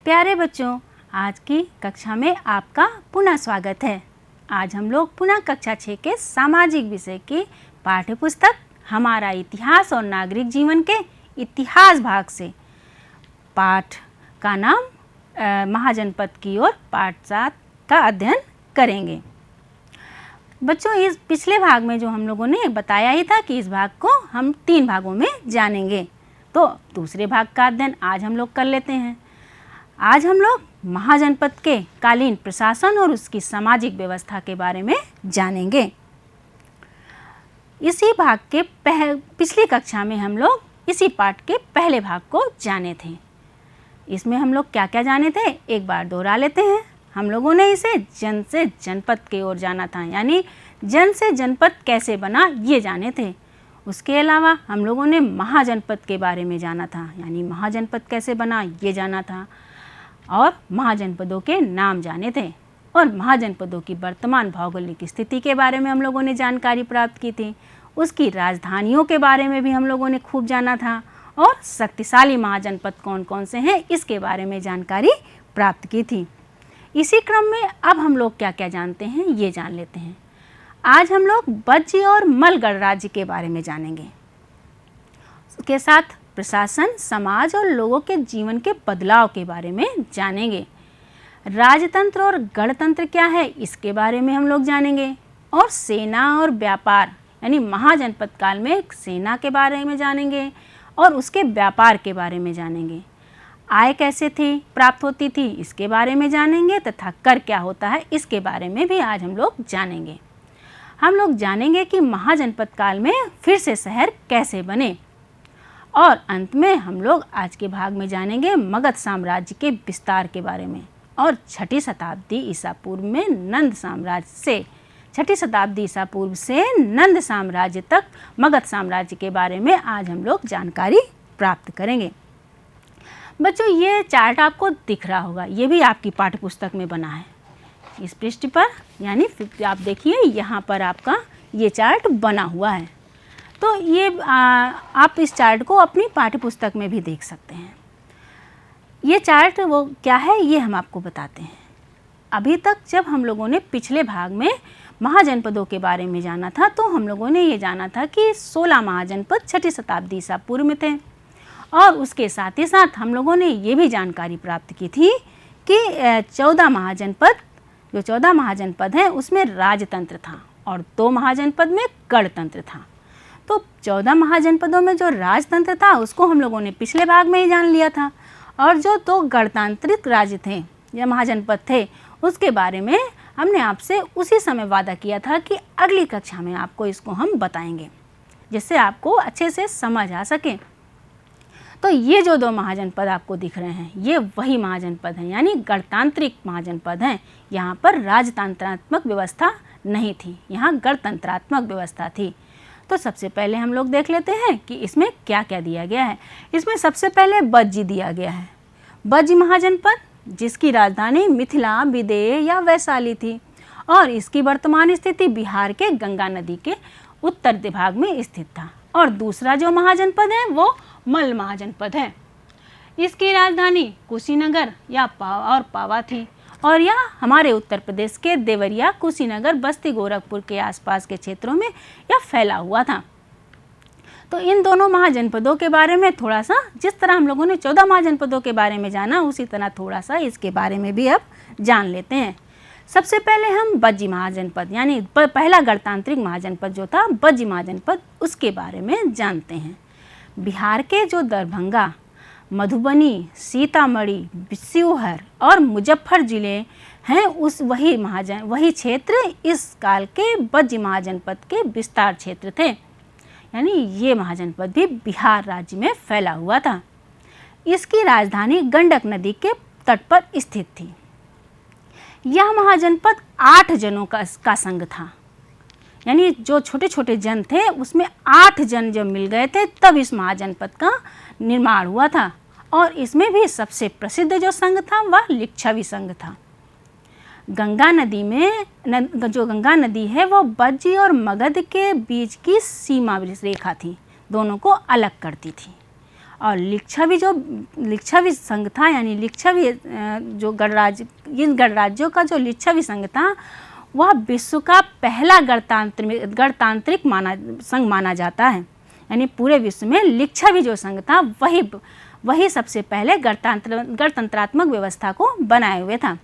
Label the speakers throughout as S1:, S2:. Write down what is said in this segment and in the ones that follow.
S1: प्यारे बच्चों, आज की कक्षा में आपका पुनः स्वागत है। आज हम लोग पुनः कक्षा 6 के सामाजिक विषय की पाठ्य पुस्तक हमारा इतिहास और नागरिक जीवन के इतिहास भाग से पाठ का नाम महाजनपद की ओर पाठ 7 का अध्ययन करेंगे। बच्चों, इस पिछले भाग में जो हम लोगों ने बताया ही था कि इस भाग को हम 3 भागों में जानेंगे, तो दूसरे भाग का अध्ययन आज हम लोग कर लेते हैं। आज हम लोग महाजनपद के कालीन प्रशासन और उसकी सामाजिक व्यवस्था के बारे में जानेंगे। इसी भाग के पिछली कक्षा में हम लोग इसी पाठ के पहले भाग को जाने थे। इसमें हम लोग क्या क्या जाने थे, एक बार दोहरा लेते हैं। हम लोगों ने इसे जन से जनपद की ओर जाना था, यानी जन से जनपद कैसे बना ये जाने थे। उसके अलावा हम लोगों ने महाजनपद के बारे में जाना था, यानी महाजनपद कैसे बना ये जाना था, और महाजनपदों के नाम जाने थे, और महाजनपदों की वर्तमान भौगोलिक स्थिति के बारे में हम लोगों ने जानकारी प्राप्त की थी। उसकी राजधानियों के बारे में भी हम लोगों ने खूब जाना था, और शक्तिशाली महाजनपद कौन कौन से हैं इसके बारे में जानकारी प्राप्त की थी। इसी क्रम में अब हम लोग क्या क्या जानते हैं ये जान लेते हैं। आज हम लोग बज्जी और मल गणराज्य के बारे में जानेंगे। उसके साथ प्रशासन, समाज और लोगों के जीवन के बदलाव के बारे में जानेंगे। राजतंत्र और गणतंत्र क्या है इसके बारे में हम लोग जानेंगे, और सेना और व्यापार यानी महाजनपद काल में सेना के बारे में जानेंगे और उसके व्यापार के बारे में जानेंगे। आय कैसे थी प्राप्त होती थी इसके बारे में जानेंगे, तथा कर क्या होता है इसके बारे में भी आज हम लोग जानेंगे। हम लोग जानेंगे कि महाजनपद काल में फिर से शहर कैसे बने, और अंत में हम लोग आज के भाग में जानेंगे मगध साम्राज्य के विस्तार के बारे में, और 6ठी शताब्दी ईसा पूर्व में नंद साम्राज्य से 6ठी शताब्दी ईसा पूर्व से नंद साम्राज्य तक मगध साम्राज्य के बारे में आज हम लोग जानकारी प्राप्त करेंगे। बच्चों, ये चार्ट आपको दिख रहा होगा, ये भी आपकी पाठ्य पुस्तक में बना है इस पृष्ठ पर, यानी आप देखिए यहाँ पर आपका ये चार्ट बना हुआ है। तो ये आप इस चार्ट को अपनी पाठ्य पुस्तक में भी देख सकते हैं। ये चार्ट वो क्या है ये हम आपको बताते हैं। अभी तक जब हम लोगों ने पिछले भाग में महाजनपदों के बारे में जाना था, तो हम लोगों ने ये जाना था कि 16 महाजनपद 6ठी शताब्दी ईसा पूर्व में थे, और उसके साथ ही साथ हम लोगों ने ये भी जानकारी प्राप्त की थी कि 14 महाजनपद, जो 14 महाजनपद हैं उसमें राजतंत्र था और 2 महाजनपद में गणतंत्र था। तो 14 महाजनपदों में जो राजतंत्र था उसको हम लोगों ने पिछले भाग में ही जान लिया था, और जो 2 गणतांत्रिक राज्य थे या महाजनपद थे उसके बारे में हमने आपसे उसी समय वादा किया था कि अगली कक्षा में आपको इसको हम बताएंगे, जिससे आपको अच्छे से समझ आ सके। तो ये जो 2 महाजनपद आपको दिख रहे हैं ये वही महाजनपद हैं, यानी गणतांत्रिक महाजनपद हैं। यहाँ पर राजतंत्रात्मक व्यवस्था नहीं थी, यहाँ गणतंत्रात्मक व्यवस्था थी। तो सबसे पहले हम लोग देख लेते हैं कि इसमें क्या क्या दिया गया है। इसमें सबसे पहले बज्जी दिया गया है। बज्जी महाजनपद जिसकी राजधानी मिथिला, विदेह या वैशाली थी, और इसकी वर्तमान स्थिति बिहार के गंगा नदी के उत्तर भाग में स्थित था। और दूसरा जो महाजनपद है वो मल महाजनपद है। इसकी राजधानी कुशीनगर या पावा थी, और यह हमारे उत्तर प्रदेश के देवरिया, कुशीनगर, बस्ती, गोरखपुर के आसपास के क्षेत्रों में यह फैला हुआ था। तो इन दोनों महाजनपदों के बारे में थोड़ा सा, जिस तरह हम लोगों ने 14 महाजनपदों के बारे में जाना उसी तरह थोड़ा सा इसके बारे में भी अब जान लेते हैं। सबसे पहले हम बज्जी महाजनपद यानी पहला गणतांत्रिक महाजनपद जो था बज्जी महाजनपद, उसके बारे में जानते हैं। बिहार के जो दरभंगा, मधुबनी, सीतामढ़ी, शिवहर और मुजफ्फर जिले हैं वही क्षेत्र इस काल के बज्जी महाजनपद के विस्तार क्षेत्र थे, यानी ये महाजनपद भी बिहार राज्य में फैला हुआ था। इसकी राजधानी गंडक नदी के तट पर स्थित थी। यह महाजनपद 8 जनों का संघ था, यानी जो छोटे छोटे जन थे उसमें 8 जन जब मिल गए थे तब इस महाजनपद का निर्माण हुआ था, और इसमें भी सबसे प्रसिद्ध जो संघ था वह लिच्छवी संघ था। गंगा नदी में जो गंगा नदी है वो बज्जी और मगध के बीच की सीमा रेखा थी, दोनों को अलग करती थी, और लिच्छवी संघ था, यानी लिच्छवी जो गणराज्य, इन गणराज्यों का जो लिच्छवी संघ था वह विश्व का पहला गणतांत्रिक संघ माना जाता है। यानी पूरे विश्व में लिच्छवी जो संघ था वही सबसे पहले गणतंत्रात्मक व्यवस्था को बनाए हुए था।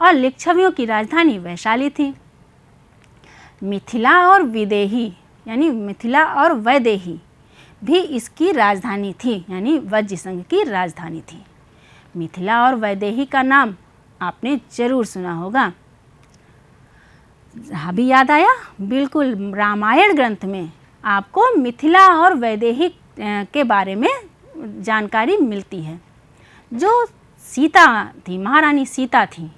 S1: और लिच्छवियों की राजधानी वैशाली थी। मिथिला और विदेही यानी मिथिला और वैदेही भी इसकी राजधानी थी, यानी वज्र संघ की राजधानी थी। मिथिला और वैदेही का नाम आपने जरूर सुना होगा। अभी याद आया? बिल्कुल, रामायण ग्रंथ में आपको मिथिला और वैदेही के बारे में जानकारी मिलती है। जो सीता थी, महारानी सीता थी,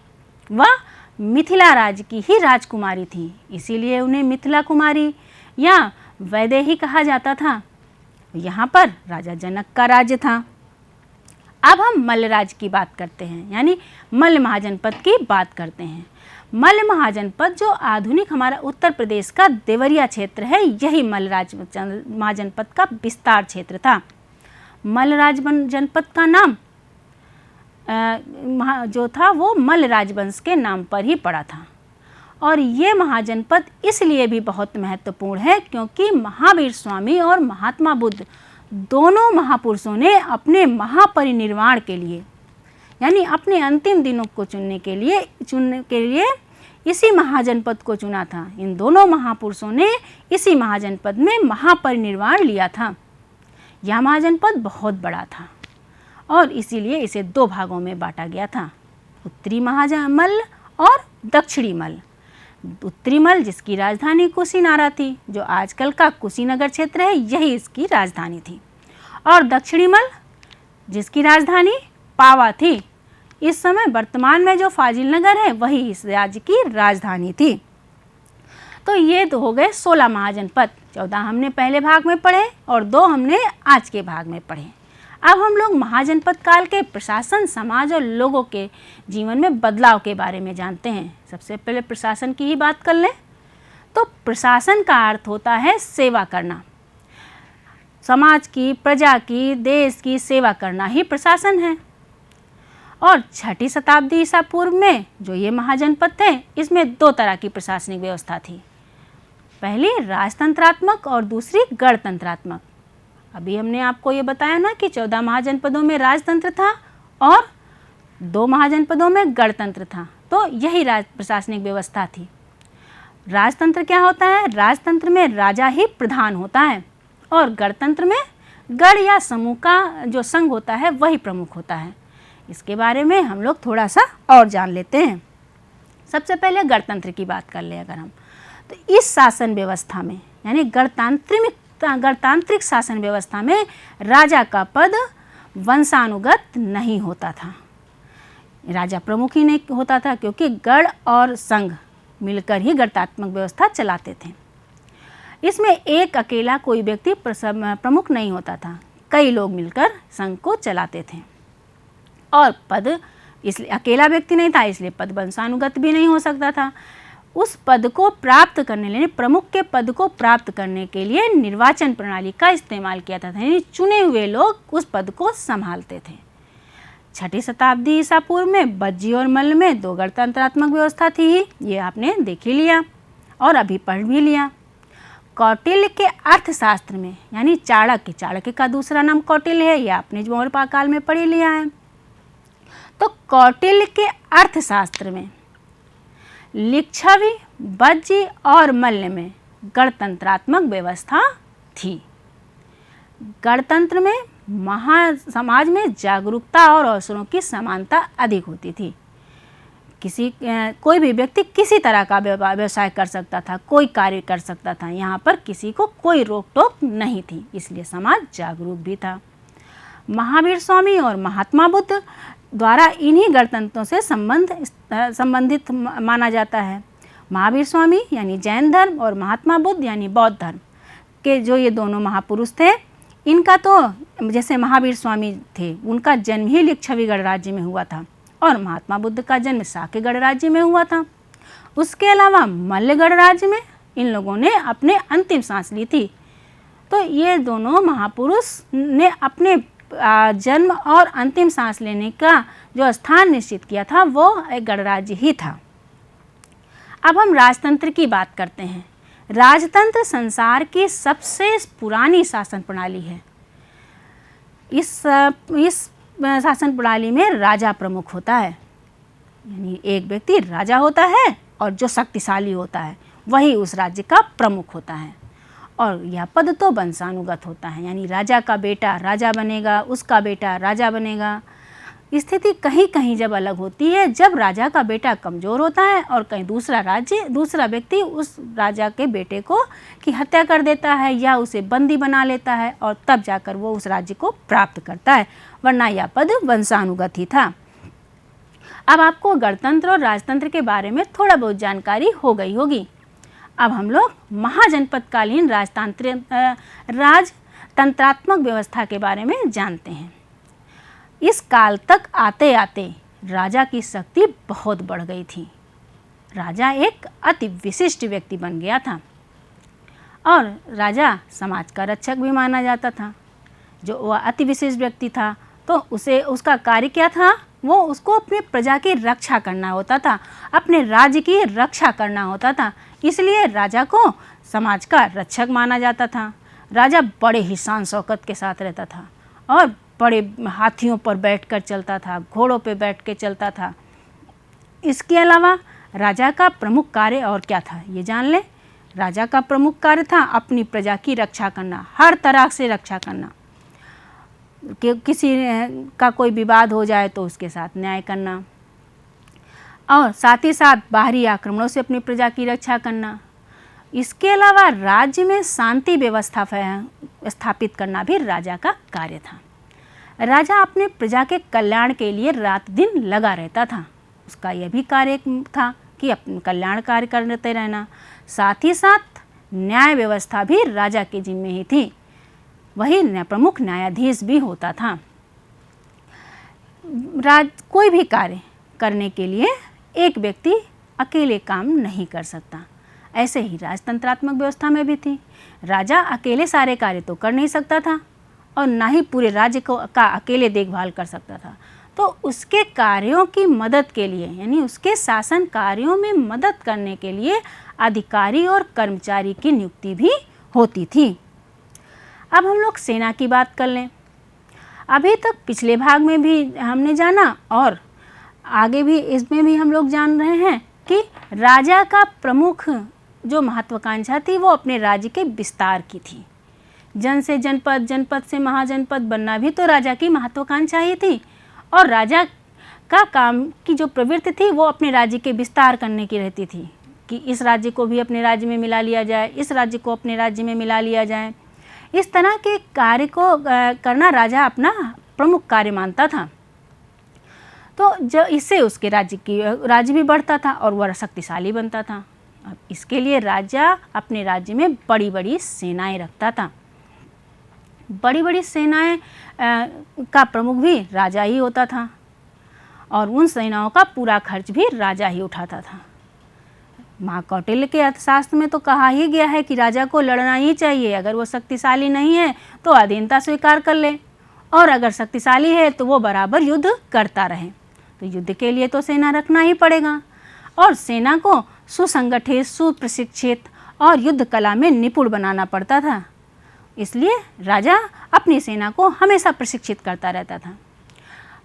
S1: वह मिथिला राज्य की ही राजकुमारी थी, इसीलिए उन्हें मिथिला कुमारी या वैदेही कहा जाता था। यहाँ पर राजा जनक का राज्य था। अब हम मल्ल राज्य की बात करते हैं, यानी मल्ल महाजनपद की बात करते हैं। मल्ल महाजनपद जो आधुनिक हमारा उत्तर प्रदेश का देवरिया क्षेत्र है, यही मल्ल महाजनपद का विस्तार क्षेत्र था। मल्ल जनपद का नाम जो था वो मल्ल राजवंश के नाम पर ही पड़ा था। और ये महाजनपद इसलिए भी बहुत महत्वपूर्ण है क्योंकि महावीर स्वामी और महात्मा बुद्ध दोनों महापुरुषों ने अपने महापरिनिर्वाण के लिए, यानी अपने अंतिम दिनों को चुनने के लिए इसी महाजनपद को चुना था। इन दोनों महापुरुषों ने इसी महाजनपद में महापरिनिर्वाण लिया था। यह महाजनपद बहुत बड़ा था और इसीलिए इसे दो भागों में बांटा गया था, उत्तरी मल्ल और दक्षिणी मल्ल। उत्तरी मल्ल जिसकी राजधानी कुशीनारा थी, जो आजकल का कुशीनगर क्षेत्र है, यही इसकी राजधानी थी। और दक्षिणी मल्ल जिसकी राजधानी पावा थी। इस समय वर्तमान में जो फाजिल नगर है वही इस राज्य की राजधानी थी। तो ये तो हो गए 16 महाजनपद। 14 हमने पहले भाग में पढ़े और 2 हमने आज के भाग में पढ़े। अब हम लोग महाजनपद काल के प्रशासन, समाज और लोगों के जीवन में बदलाव के बारे में जानते हैं। सबसे पहले प्रशासन की ही बात कर लें तो प्रशासन का अर्थ होता है सेवा करना। समाज की, प्रजा की, देश की सेवा करना ही प्रशासन है। और 6ठी शताब्दी ईसा पूर्व में जो ये महाजनपद थे, इसमें 2 तरह की प्रशासनिक व्यवस्था थी। पहली राजतंत्रात्मक और दूसरी गणतंत्रात्मक। अभी हमने आपको ये बताया ना कि 14 महाजनपदों में राजतंत्र था और 2 महाजनपदों में गणतंत्र था। तो यही प्रशासनिक व्यवस्था थी। राजतंत्र क्या होता है? राजतंत्र में राजा ही प्रधान होता है और गणतंत्र में गण या समूह का जो संघ होता है वही प्रमुख होता है। इसके बारे में हम लोग थोड़ा सा और जान लेते हैं। सबसे पहले गणतंत्र की बात कर ले अगर हम, तो इस शासन व्यवस्था में, यानी गणतांत्रिक शासन व्यवस्था में राजा का पद वंशानुगत नहीं होता था। राजा प्रमुख ही नहीं होता था क्योंकि गण और संघ मिलकर ही गणतात्मक व्यवस्था चलाते थे। इसमें एक अकेला कोई व्यक्ति प्रमुख नहीं होता था, कई लोग मिलकर संघ को चलाते थे। और पद इसलिए अकेला व्यक्ति नहीं था, इसलिए पद वंशानुगत भी नहीं हो सकता था। उस पद को प्राप्त करने लिए, पूर्व के पद को प्राप्त करने के लिए निर्वाचन प्रणाली का इस्तेमाल किया था, यानी चुने हुए लोग उस पद को संभालते थे। 6ठी शताब्दी ईसा पूर्व में बज्जी और मल्ल में 2 गणतंत्रात्मक व्यवस्था थी ही, ये आपने देख ही लिया और अभी पढ़ भी लिया। कौटिल्य के अर्थशास्त्र में, यानी चाणक्य का दूसरा नाम कौटिल्य है, ये आपने मौर्य काल में पढ़ लिया है। तो कौटिल्य के अर्थशास्त्र में लिच्छवी, बज्जी और मल्ल में गणतंत्रात्मक व्यवस्था थी। गणतंत्र में समाज में जागरूकता और अवसरों की समानता अधिक होती थी। कोई भी व्यक्ति किसी तरह का व्यवसाय कर सकता था, कोई कार्य कर सकता था। यहाँ पर किसी को कोई रोक टोक नहीं थी, इसलिए समाज जागरूक भी था। महावीर स्वामी और महात्मा बुद्ध द्वारा इन्हीं गणतंत्रों से संबंधित माना जाता है। महावीर स्वामी यानी जैन धर्म और महात्मा बुद्ध यानी बौद्ध धर्म के जो ये दोनों महापुरुष थे, इनका तो जैसे महावीर स्वामी थे, उनका जन्म ही लिच्छवी गणराज्य में हुआ था और महात्मा बुद्ध का जन्म शाक्य गणराज्य में हुआ था। उसके अलावा मल्ल गणराज्य में इन लोगों ने अपने अंतिम सांस ली थी। तो ये दोनों महापुरुष ने अपने जन्म और अंतिम सांस लेने का जो स्थान निश्चित किया था वो एक गणराज्य ही था। अब हम राजतंत्र की बात करते हैं। राजतंत्र संसार की सबसे पुरानी शासन प्रणाली है। इस शासन प्रणाली में राजा प्रमुख होता है, यानी एक व्यक्ति राजा होता है और जो शक्तिशाली होता है वही उस राज्य का प्रमुख होता है। और यह पद तो वंशानुगत होता है, यानी राजा का बेटा राजा बनेगा, उसका बेटा राजा बनेगा। स्थिति कहीं कहीं जब अलग होती है, जब राजा का बेटा कमज़ोर होता है और कहीं दूसरा व्यक्ति उस राजा के बेटे को की हत्या कर देता है या उसे बंदी बना लेता है और तब जाकर वो उस राज्य को प्राप्त करता है, वरना यह पद वंशानुगत ही था। अब आपको गणतंत्र और राजतंत्र के बारे में थोड़ा बहुत जानकारी हो गई होगी। अब हम लोग महाजनपदकालीन राजतंत्रात्मक व्यवस्था के बारे में जानते हैं। इस काल तक आते आते राजा की शक्ति बहुत बढ़ गई थी। राजा एक अति विशिष्ट व्यक्ति बन गया था और राजा समाज का रक्षक भी माना जाता था। जो वह अति विशिष्ट व्यक्ति था तो उसका कार्य क्या था, वो उसको अपने प्रजा की रक्षा करना होता था, अपने राज्य की रक्षा करना होता था। इसलिए राजा को समाज का रक्षक माना जाता था। राजा बड़े ही शान शौकत के साथ रहता था और बड़े हाथियों पर बैठकर चलता था, घोड़ों पर बैठ के चलता था। इसके अलावा राजा का प्रमुख कार्य और क्या था ये जान लें। राजा का प्रमुख कार्य था अपनी प्रजा की रक्षा करना, हर तरह से रक्षा करना। कि किसी का कोई विवाद हो जाए तो उसके साथ न्याय करना और साथ ही साथ बाहरी आक्रमणों से अपनी प्रजा की रक्षा करना। इसके अलावा राज्य में शांति व्यवस्था स्थापित करना भी राजा का कार्य था। राजा अपने प्रजा के कल्याण के लिए रात दिन लगा रहता था। उसका यह भी कार्य था कि अपने कल्याण कार्य करते रहना। साथ ही साथ न्याय व्यवस्था भी राजा के जिम्मे ही थी, वही प्रमुख न्यायाधीश भी होता था। कोई भी कार्य करने के लिए एक व्यक्ति अकेले काम नहीं कर सकता। ऐसे ही राजतंत्रात्मक व्यवस्था में भी थी। राजा अकेले सारे कार्य तो कर नहीं सकता था और ना ही पूरे राज्य का अकेले देखभाल कर सकता था। तो उसके कार्यों की मदद के लिए, यानी उसके शासन कार्यों में मदद करने के लिए अधिकारी और कर्मचारी की नियुक्ति भी होती थी। अब हम लोग सेना की बात कर लें। अभी तक पिछले भाग में भी हमने जाना और आगे भी इसमें भी हम लोग जान रहे हैं कि राजा का प्रमुख जो महत्वाकांक्षा थी वो अपने राज्य के विस्तार की थी। जन से जनपद, जनपद से महाजनपद बनना भी तो राजा की महत्वाकांक्षा ही थी। और राजा का काम की जो प्रवृत्ति थी वो अपने राज्य के विस्तार करने की रहती थी कि इस राज्य को भी अपने राज्य में मिला लिया जाए, इस राज्य को अपने राज्य में मिला लिया जाए। इस तरह के कार्य को करना राजा अपना प्रमुख कार्य मानता था। तो जो इससे उसके राज्य भी बढ़ता था और वह शक्तिशाली बनता था। अब इसके लिए राजा अपने राज्य में बड़ी बड़ी सेनाएं रखता था। बड़ी बड़ी सेनाएं का प्रमुख भी राजा ही होता था और उन सेनाओं का पूरा खर्च भी राजा ही उठाता था। महाकौटिल्य के अर्थशास्त्र में तो कहा ही गया है कि राजा को लड़ना ही चाहिए। अगर वो शक्तिशाली नहीं है तो अधीनता स्वीकार कर ले और अगर शक्तिशाली है तो वो बराबर युद्ध करता रहे। तो युद्ध के लिए तो सेना रखना ही पड़ेगा और सेना को सुसंगठित, सुप्रशिक्षित और युद्ध कला में निपुण बनाना पड़ता था। इसलिए राजा अपनी सेना को हमेशा प्रशिक्षित करता रहता था।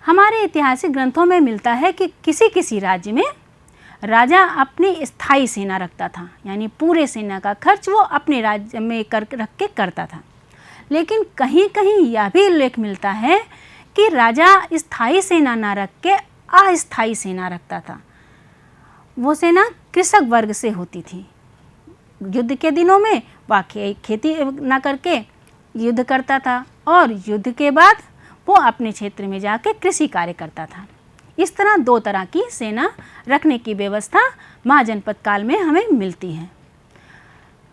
S1: हमारे ऐतिहासिक ग्रंथों में मिलता है कि किसी किसी राज्य में राजा अपनी स्थायी सेना रखता था, यानी पूरे सेना का खर्च वो अपने राज्य में रख के करता था। लेकिन कहीं कहीं यह भी उल्लेख मिलता है कि राजा स्थायी सेना ना रख के अस्थायी सेना रखता था। वो सेना कृषक वर्ग से होती थी। युद्ध के दिनों में वह खेती ना करके युद्ध करता था और युद्ध के बाद वो अपने क्षेत्र में जाके कृषि कार्य करता था। इस तरह दो तरह की सेना रखने की व्यवस्था महाजनपद काल में हमें मिलती है।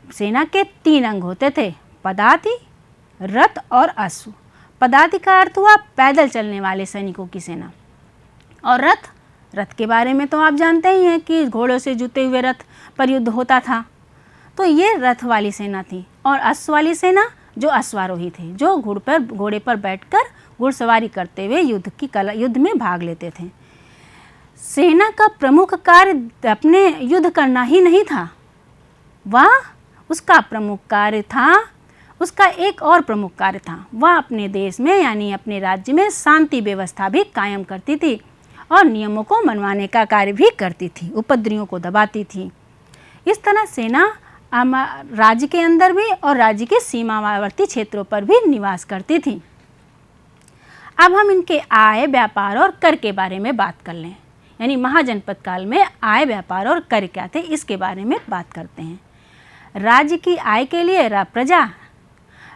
S1: सेना के 3 अंग होते थे, पदाति, रथ और अश्व। पदाति का अर्थ हुआ पैदल चलने वाले सैनिकों की सेना और रथ के बारे में तो आप जानते ही हैं कि घोड़ों से जुते हुए रथ पर युद्ध होता था। तो ये रथ वाली सेना थी और अश्व वाली सेना जो अश्वारोही थे, जो घोड़े पर बैठकर घुड़सवारी करते हुए युद्ध में भाग लेते थे। सेना का प्रमुख कार्य अपने युद्ध करना ही नहीं था, उसका प्रमुख कार्य था, उसका एक और प्रमुख कार्य था, वह अपने देश में यानी अपने राज्य में शांति व्यवस्था भी कायम करती थी और नियमों को मनवाने का कार्य भी करती थी, उपद्रवियों को दबाती थी। इस तरह सेना राज्य के अंदर भी और राज्य के सीमावर्ती क्षेत्रों पर भी निवास करती थी। अब हम इनके आय, व्यापार और कर के बारे में बात कर लें, यानी महाजनपद काल में आय, व्यापार और कर क्या थे, इसके बारे में बात करते हैं। राज्य की आय के लिए प्रजा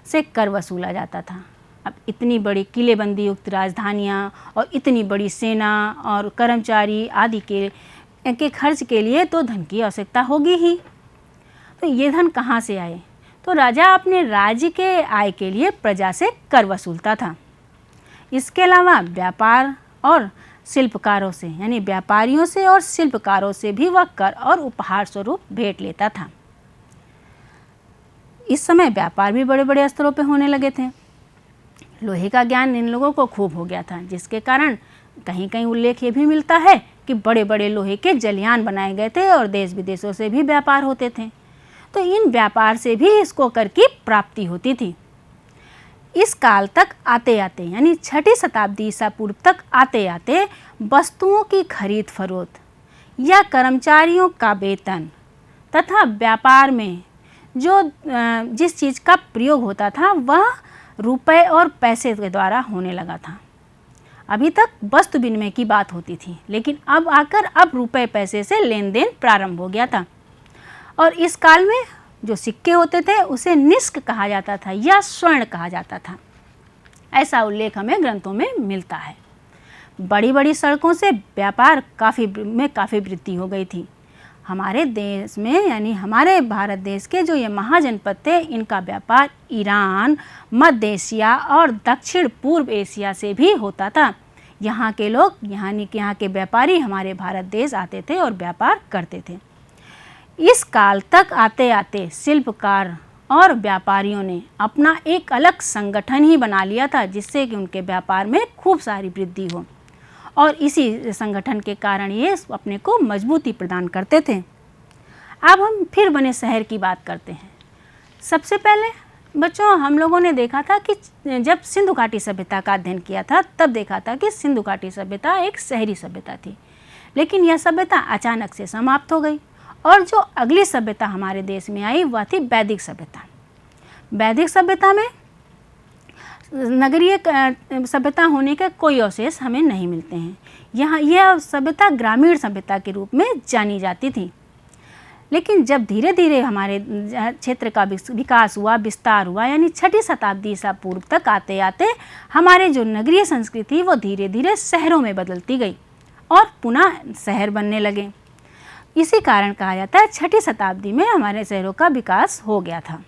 S1: से कर वसूला जाता था। अब इतनी बड़ी किलेबंदी युक्त राजधानियाँ और इतनी बड़ी सेना और कर्मचारी आदि के खर्च के लिए तो धन की आवश्यकता होगी ही। तो ये धन कहाँ से आए? तो राजा अपने राज्य के आय के लिए प्रजा से कर वसूलता था। इसके अलावा व्यापार और शिल्पकारों से, यानी व्यापारियों से और शिल्पकारों से भी वह कर और उपहार स्वरूप भेंट लेता था। इस समय व्यापार भी बड़े बड़े स्तरों पर होने लगे थे। लोहे का ज्ञान इन लोगों को खूब हो गया था, जिसके कारण कहीं कहीं उल्लेख ये भी मिलता है कि बड़े बड़े लोहे के जलयान बनाए गए थे और देश विदेशों से भी व्यापार होते थे। तो इन व्यापार से भी इसको कर की प्राप्ति होती थी। इस काल तक आते आते, यानी 6ठी शताब्दी ईसा पूर्व तक आते आते वस्तुओं की खरीद फरोख्त या कर्मचारियों का वेतन तथा व्यापार में जिस चीज़ का प्रयोग होता था वह रुपए और पैसे के द्वारा होने लगा था। अभी तक वस्तु विनिमय की बात होती थी, लेकिन अब रुपए पैसे से लेन देन प्रारंभ हो गया था। और इस काल में जो सिक्के होते थे उसे निष्क कहा जाता था या स्वर्ण कहा जाता था। ऐसा उल्लेख हमें ग्रंथों में मिलता है। बड़ी बड़ी सड़कों से व्यापार काफ़ी वृद्धि हो गई थी। हमारे देश में, यानी हमारे भारत देश के जो ये महाजनपद थे, इनका व्यापार ईरान, मध्य एशिया और दक्षिण पूर्व एशिया से भी होता था। यहाँ के लोग, यहाँ के व्यापारी हमारे भारत देश आते थे और व्यापार करते थे। इस काल तक आते आते शिल्पकार और व्यापारियों ने अपना एक अलग संगठन ही बना लिया था, जिससे कि उनके व्यापार में खूब सारी वृद्धि हो, और इसी संगठन के कारण ये अपने को मजबूती प्रदान करते थे। अब हम फिर बने शहर की बात करते हैं। सबसे पहले बच्चों, हम लोगों ने देखा था कि जब सिंधु घाटी सभ्यता का अध्ययन किया था तब देखा था कि सिंधु घाटी सभ्यता एक शहरी सभ्यता थी, लेकिन यह सभ्यता अचानक से समाप्त हो गई और जो अगली सभ्यता हमारे देश में आई वह थी वैदिक सभ्यता। वैदिक सभ्यता में नगरीय सभ्यता होने के कोई अवशेष हमें नहीं मिलते हैं। यहाँ यह सभ्यता ग्रामीण सभ्यता के रूप में जानी जाती थी। लेकिन जब धीरे धीरे हमारे क्षेत्र का विकास हुआ, विस्तार हुआ, यानी 6ठी शताब्दी ईसा पूर्व तक आते आते हमारे जो नगरीय संस्कृति वो धीरे धीरे शहरों में बदलती गई और पुनः शहर बनने लगे। इसी कारण कहा जाता है 6ठी शताब्दी में हमारे शहरों का विकास हो गया था।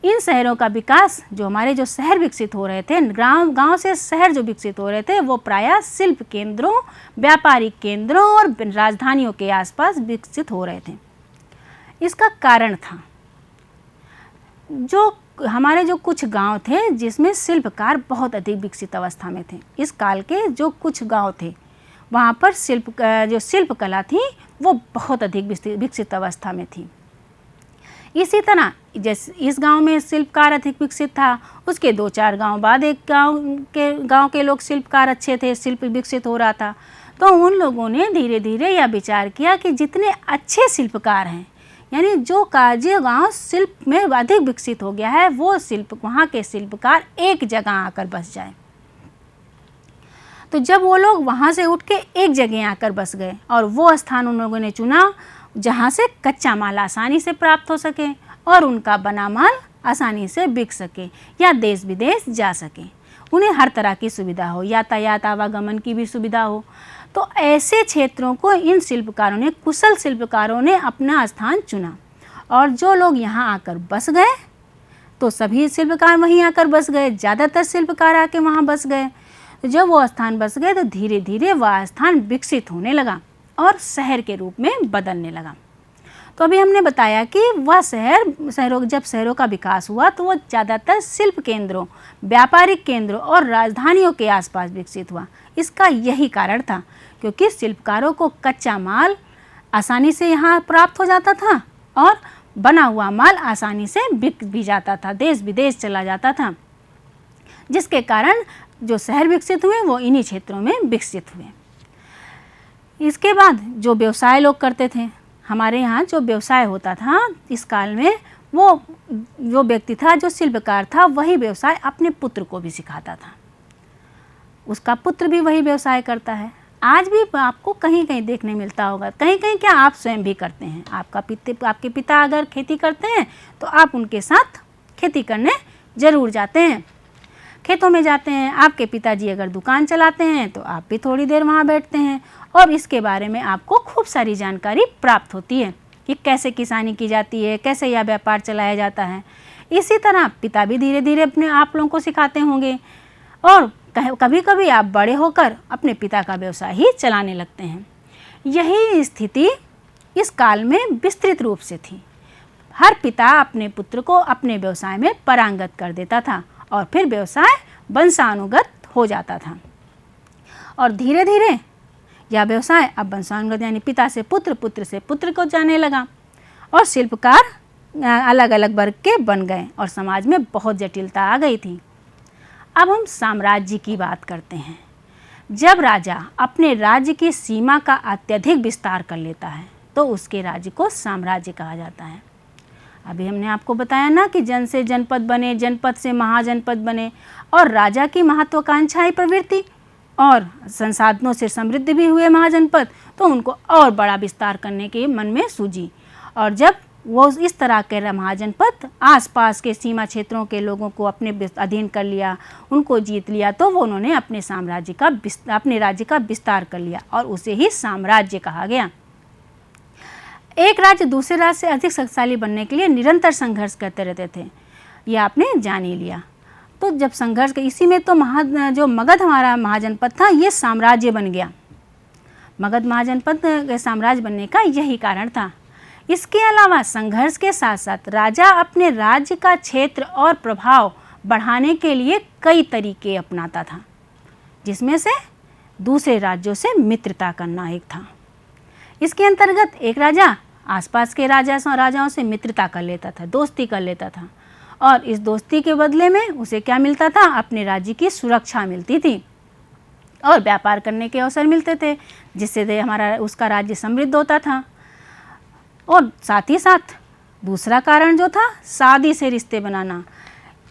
S1: इन शहरों का विकास, जो हमारे जो शहर विकसित हो रहे थे, गांव से शहर जो विकसित हो रहे थे, वो प्रायः शिल्प केंद्रों, व्यापारिक केंद्रों और राजधानियों के आसपास विकसित हो रहे थे। इसका कारण था जो हमारे जो कुछ गांव थे जिसमें शिल्पकार बहुत अधिक विकसित अवस्था में थे। इस काल के जो कुछ गांव थे वहाँ पर जो शिल्पकला थी वो बहुत अधिक विकसित अवस्था में थी। इसी तरह जैसे इस गांव में शिल्पकार अधिक विकसित था, उसके 2-4 गांव बाद एक गांव के लोग शिल्पकार अच्छे थे, शिल्प विकसित हो रहा था। तो उन लोगों ने धीरे धीरे यह विचार किया कि जितने अच्छे शिल्पकार हैं, यानी जो गांव शिल्प में अधिक विकसित हो गया है, वो वहाँ के शिल्पकार एक जगह आकर बस जाए। तो जब वो लोग वहाँ से उठ के एक जगह आकर बस गए और वो स्थान उन लोगों ने चुना जहाँ से कच्चा माल आसानी से प्राप्त हो सके और उनका बना माल आसानी से बिक सके या देश विदेश जा सके, उन्हें हर तरह की सुविधा हो, यातायात आवागमन की भी सुविधा हो। तो ऐसे क्षेत्रों को इन शिल्पकारों ने, कुशल शिल्पकारों ने अपना स्थान चुना और जो लोग यहाँ आकर बस गए तो सभी शिल्पकार वहीं आकर बस गए, ज़्यादातर शिल्पकार आके वहाँ बस गए। जब वो स्थान बस गए तो धीरे धीरे वह स्थान विकसित होने लगा और शहर के रूप में बदलने लगा। तो अभी हमने बताया कि वह जब शहरों का विकास हुआ तो वो ज़्यादातर शिल्प केंद्रों, व्यापारिक केंद्रों और राजधानियों के आसपास विकसित हुआ। इसका यही कारण था, क्योंकि शिल्पकारों को कच्चा माल आसानी से यहाँ प्राप्त हो जाता था और बना हुआ माल आसानी से बिक भी जाता था, देश विदेश चला जाता था, जिसके कारण जो शहर विकसित हुए वो इन्हीं क्षेत्रों में विकसित हुए। इसके बाद जो व्यवसाय लोग करते थे, हमारे यहाँ जो व्यवसाय होता था इस काल में, वो जो व्यक्ति था, जो शिल्पकार था, वही व्यवसाय अपने पुत्र को भी सिखाता था। उसका पुत्र भी वही व्यवसाय करता है। आज भी आपको कहीं कहीं देखने मिलता होगा, कहीं कहीं क्या आप स्वयं भी करते हैं। आपके पिता अगर खेती करते हैं तो आप उनके साथ खेती करने ज़रूर जाते हैं, खेतों में जाते हैं। आपके पिताजी अगर दुकान चलाते हैं तो आप भी थोड़ी देर वहाँ बैठते हैं और इसके बारे में आपको खूब सारी जानकारी प्राप्त होती है कि कैसे किसानी की जाती है, कैसे यह व्यापार चलाया जाता है। इसी तरह पिता भी धीरे धीरे अपने आप लोगों को सिखाते होंगे और कभी कभी आप बड़े होकर अपने पिता का व्यवसाय ही चलाने लगते हैं। यही स्थिति इस काल में विस्तृत रूप से थी। हर पिता अपने पुत्र को अपने व्यवसाय में पारंगत कर देता था और फिर व्यवसाय वंशानुगत हो जाता था और धीरे धीरे यह व्यवसाय अब वंशानुगत यानी पिता से पुत्र, पुत्र से पुत्र को जाने लगा और शिल्पकार अलग अलग वर्ग के बन गए और समाज में बहुत जटिलता आ गई थी। अब हम साम्राज्य की बात करते हैं। जब राजा अपने राज्य की सीमा का अत्यधिक विस्तार कर लेता है तो उसके राज्य को साम्राज्य कहा जाता है। अभी हमने आपको बताया ना कि जन से जनपद बने, जनपद से महाजनपद बने और राजा की महत्वाकांक्षाएं प्रवृत्ति और संसाधनों से समृद्ध भी हुए महाजनपद, तो उनको और बड़ा विस्तार करने के मन में सूझी। और जब वो इस तरह के महाजनपद आसपास के सीमा क्षेत्रों के लोगों को अपने अधीन कर लिया, उनको जीत लिया, तो वो उन्होंने अपने राज्य का विस्तार कर लिया और उसे ही साम्राज्य कहा गया। एक राज्य दूसरे राज्य से अधिक शक्तिशाली बनने के लिए निरंतर संघर्ष करते रहते थे, ये आपने जान ही लिया। तो जब संघर्ष इसी में तो जो मगध हमारा महाजनपद था ये साम्राज्य बन गया। मगध महाजनपद के साम्राज्य बनने का यही कारण था। इसके अलावा संघर्ष के साथ साथ राजा अपने राज्य का क्षेत्र और प्रभाव बढ़ाने के लिए कई तरीके अपनाता था, जिसमें से दूसरे राज्यों से मित्रता करना एक था। इसके अंतर्गत एक राजा आसपास के राजाओं से मित्रता कर लेता था, दोस्ती कर लेता था और इस दोस्ती के बदले में उसे क्या मिलता था? अपने राज्य की सुरक्षा मिलती थी और व्यापार करने के अवसर मिलते थे, जिससे उसका राज्य समृद्ध होता था। और साथ ही साथ दूसरा कारण जो था, शादी से रिश्ते बनाना।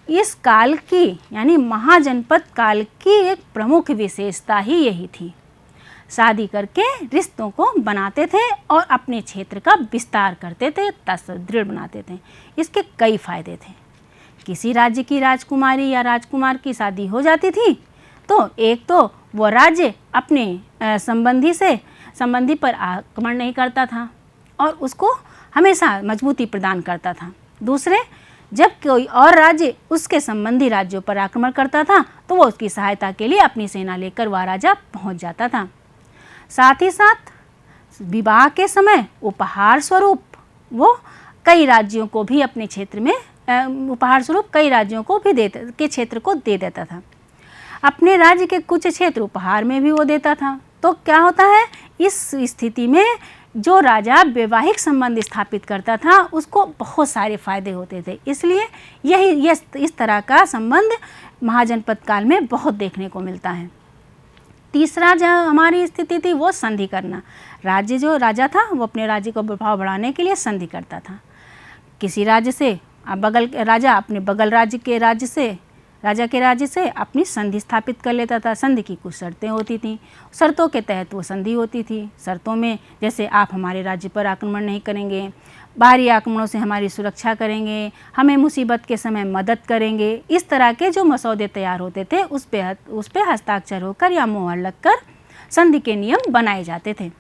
S1: इस काल की यानी महाजनपद काल की एक प्रमुख विशेषता ही यही थी। शादी करके रिश्तों को बनाते थे और अपने क्षेत्र का विस्तार करते थे, सुदृढ़ बनाते थे। इसके कई फायदे थे। किसी राज्य की राजकुमारी या राजकुमार की शादी हो जाती थी तो एक तो वो राज्य अपने संबंधी पर आक्रमण नहीं करता था और उसको हमेशा मजबूती प्रदान करता था। दूसरे, जब कोई और राज्य उसके संबंधी राज्यों पर आक्रमण करता था तो वो उसकी सहायता के लिए अपनी सेना लेकर वह राजा पहुंच जाता था। साथ ही साथ विवाह के समय उपहार स्वरूप वो कई राज्यों को भी अपने क्षेत्र में उपहार स्वरूप कई राज्यों को भी के क्षेत्र को दे देता था। अपने राज्य के कुछ क्षेत्र उपहार में भी वो देता था। तो क्या होता है, इस स्थिति में जो राजा वैवाहिक संबंध स्थापित करता था उसको बहुत सारे फायदे होते थे। इसलिए इस तरह का संबंध महाजनपद काल में बहुत देखने को मिलता है। तीसरा जो हमारी स्थिति थी वो संधि करना। जो राजा था वो अपने राज्य को प्रभाव बढ़ाने के लिए संधि करता था। किसी राज्य से राजा अपने बगल राजा के राज्य से अपनी संधि स्थापित कर लेता था। संधि की कुछ शर्तें होती थीं, शर्तों के तहत वो संधि होती थी। शर्तों में जैसे आप हमारे राज्य पर आक्रमण नहीं करेंगे, बाहरी आक्रमणों से हमारी सुरक्षा करेंगे, हमें मुसीबत के समय मदद करेंगे, इस तरह के जो मसौदे तैयार होते थे उस पे हस्ताक्षर होकर या मोहर लगकर संधि के नियम बनाए जाते थे।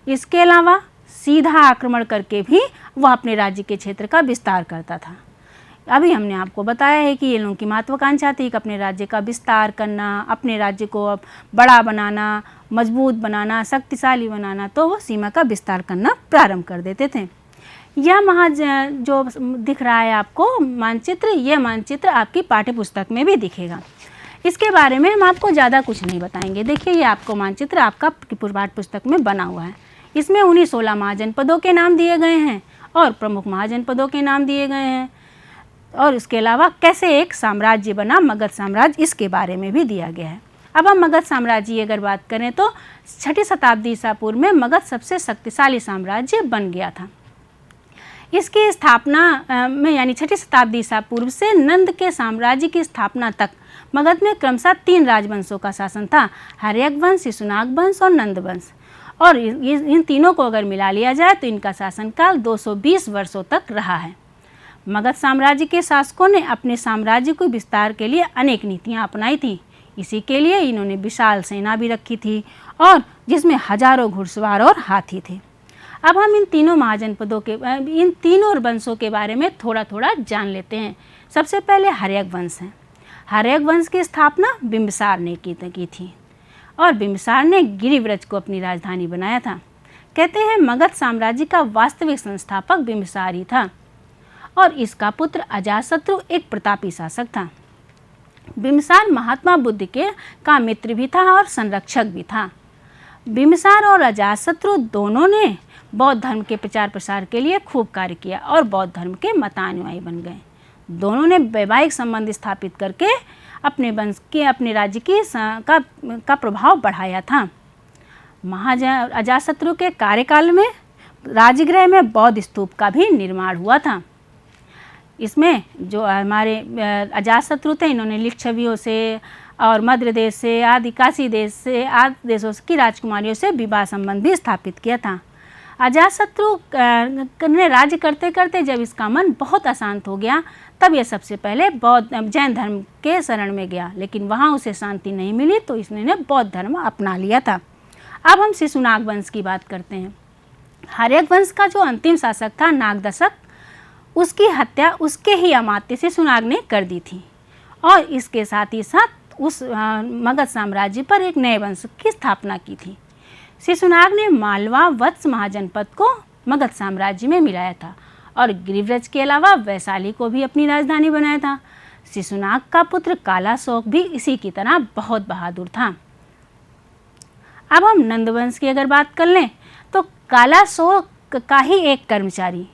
S1: इसके अलावा सीधा आक्रमण करके भी वह अपने राज्य के क्षेत्र का विस्तार करता था। अभी हमने आपको बताया है कि ये लोगों की महत्वाकांक्षा थी कि अपने राज्य का विस्तार करना, अपने राज्य को बड़ा बनाना, मजबूत बनाना, शक्तिशाली बनाना, तो वो सीमा का विस्तार करना प्रारंभ कर देते थे। यह जो दिख रहा है आपको मानचित्र, यह मानचित्र आपकी पाठ्य पुस्तक में भी दिखेगा। इसके बारे में हम आपको ज़्यादा कुछ नहीं बताएंगे। देखिए ये आपको मानचित्र आपका पाठ्य पुस्तक में बना हुआ है। इसमें उन्हीं 16 महाजनपदों के नाम दिए गए हैं और प्रमुख महाजनपदों के नाम दिए गए हैं, और इसके अलावा कैसे एक साम्राज्य बना मगध साम्राज्य, इसके बारे में भी दिया गया है। अब हम मगध साम्राज्य की अगर बात करें तो 6ठी शताब्दी ईसा पूर्व में मगध सबसे शक्तिशाली साम्राज्य बन गया था। इसकी स्थापना में यानी 6ठी शताब्दी ईसा पूर्व से नंद के साम्राज्य की स्थापना तक मगध में क्रमशः 3 राजवंशों का शासन था, हर्यक वंश, शिशुनाग वंश और नंद वंश। और इन तीनों को अगर मिला लिया जाए तो इनका शासनकाल 220 वर्षों तक रहा है। मगध साम्राज्य के शासकों ने अपने साम्राज्य को विस्तार के लिए अनेक नीतियाँ अपनाई थीं। इसी के लिए इन्होंने विशाल सेना भी रखी थी और जिसमें हजारों घुड़सवार और हाथी थे। अब हम इन तीनों महाजनपदों के इन तीनों वंशों के बारे में थोड़ा थोड़ा जान लेते हैं। सबसे पहले हर्यक वंश है। हर्यक वंश की स्थापना बिंबिसार ने की थी और बिंबिसार ने गिरिव्रज को अपनी राजधानी बनाया था। कहते हैं मगध साम्राज्य का वास्तविक संस्थापक बिंबिसार ही था और इसका पुत्र अजातशत्रु एक प्रतापी शासक था। बिंबिसार महात्मा बुद्ध का मित्र भी था और संरक्षक भी था। बिंबिसार और अजातशत्रु दोनों ने बौद्ध धर्म के प्रचार प्रसार के लिए खूब कार्य किया और बौद्ध धर्म के मतानुयायी बन गए। दोनों ने वैवाहिक संबंध स्थापित करके अपने वंश के अपने राज्य का प्रभाव बढ़ाया था। अजातशत्रु के कार्यकाल में राजगृह में बौद्ध स्तूप का भी निर्माण हुआ था। इसमें जो हमारे अजातशत्रु थे, इन्होंने लिच्छवियों से और मध्य देश से आदि काशी देश से आदि देशों की राजकुमारियों से विवाह संबंध भी स्थापित किया था। अजातशत्रु ने राज्य करते करते जब इसका मन बहुत अशांत हो गया तब यह सबसे पहले जैन धर्म के शरण में गया, लेकिन वहाँ उसे शांति नहीं मिली तो इसने बौद्ध धर्म अपना लिया था। अब हम शिशुनाग वंश की बात करते हैं। हर्यक वंश का जो अंतिम शासक था नागदशक, उसकी हत्या उसके ही अमात्य शिशुनाग ने कर दी थी और इसके साथ ही साथ उस मगध साम्राज्य पर एक नए वंश की स्थापना की थी। शिशुनाग ने मालवा वत्स महाजनपद को मगध साम्राज्य में मिलाया था और गिरिव्रज के अलावा वैशाली को भी अपनी राजधानी बनाया था। शिशुनाग का पुत्र कालाशोक भी इसी की तरह बहुत बहादुर था। अब हम नंदवंश की अगर बात कर लें तो कालाशोक का ही एक कर्मचारी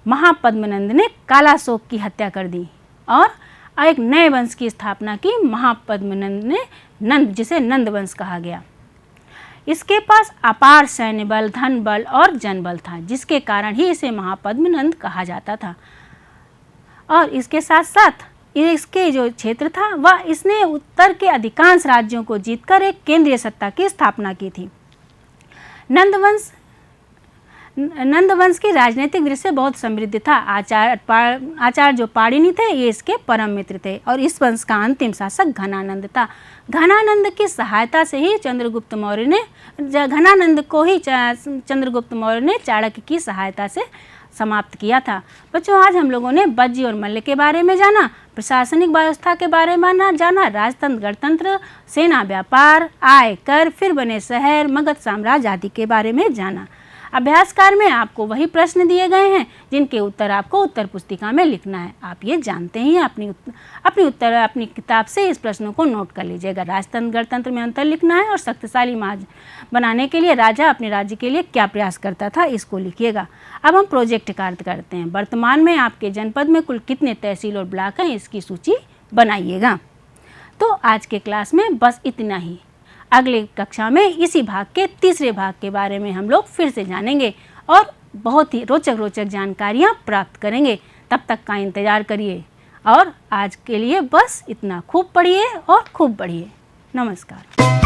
S1: महापद्मनंद ने कालाशोक की हत्या कर दी और एक नए वंश की स्थापना की। महापद्मनंद ने नंद, जिसे नंदवंश कहा गया। इसके पास अपार सैन्य बल, धन बल और जनबल था, जिसके कारण ही इसे महापद्मनंद कहा जाता था। और इसके साथ साथ इसके जो क्षेत्र था वह इसने उत्तर के अधिकांश राज्यों को जीतकर एक केंद्रीय सत्ता की स्थापना की थी। नंदवंश की राजनीतिक दृष्टि से बहुत समृद्ध था। आचार्य जो पाणिनि थे ये इसके परम मित्र थे और इस वंश का अंतिम शासक घनानंद था। घनानंद की सहायता से ही चंद्रगुप्त मौर्य ने चाणक्य की सहायता से समाप्त किया था। बच्चों, आज हम लोगों ने वज्जी और मल्ल के बारे में जाना, प्रशासनिक व्यवस्था के बारे में जाना, राजतंत्र, गणतंत्र, सेना, व्यापार, आय, कर, फिर बने शहर, मगध साम्राज्य आदि के बारे में जाना। अभ्यासकार में आपको वही प्रश्न दिए गए हैं जिनके उत्तर आपको उत्तर पुस्तिका में लिखना है। आप ये जानते ही हैं। अपनी किताब से इस प्रश्नों को नोट कर लीजिएगा। राजतंत्र गणतंत्र में अंतर लिखना है और शक्तिशाली महाराज बनाने के लिए राजा अपने राज्य के लिए क्या प्रयास करता था, इसको लिखिएगा। अब हम प्रोजेक्ट कार्य करते हैं। वर्तमान में आपके जनपद में कुल कितने तहसील और ब्लॉक हैं, इसकी सूची बनाइएगा। तो आज के क्लास में बस इतना ही। अगले कक्षा में इसी भाग के तीसरे भाग के बारे में हम लोग फिर से जानेंगे और बहुत ही रोचक जानकारियाँ प्राप्त करेंगे। तब तक का इंतज़ार करिए और आज के लिए बस इतना। खूब पढ़िए और खूब बढ़िए। नमस्कार।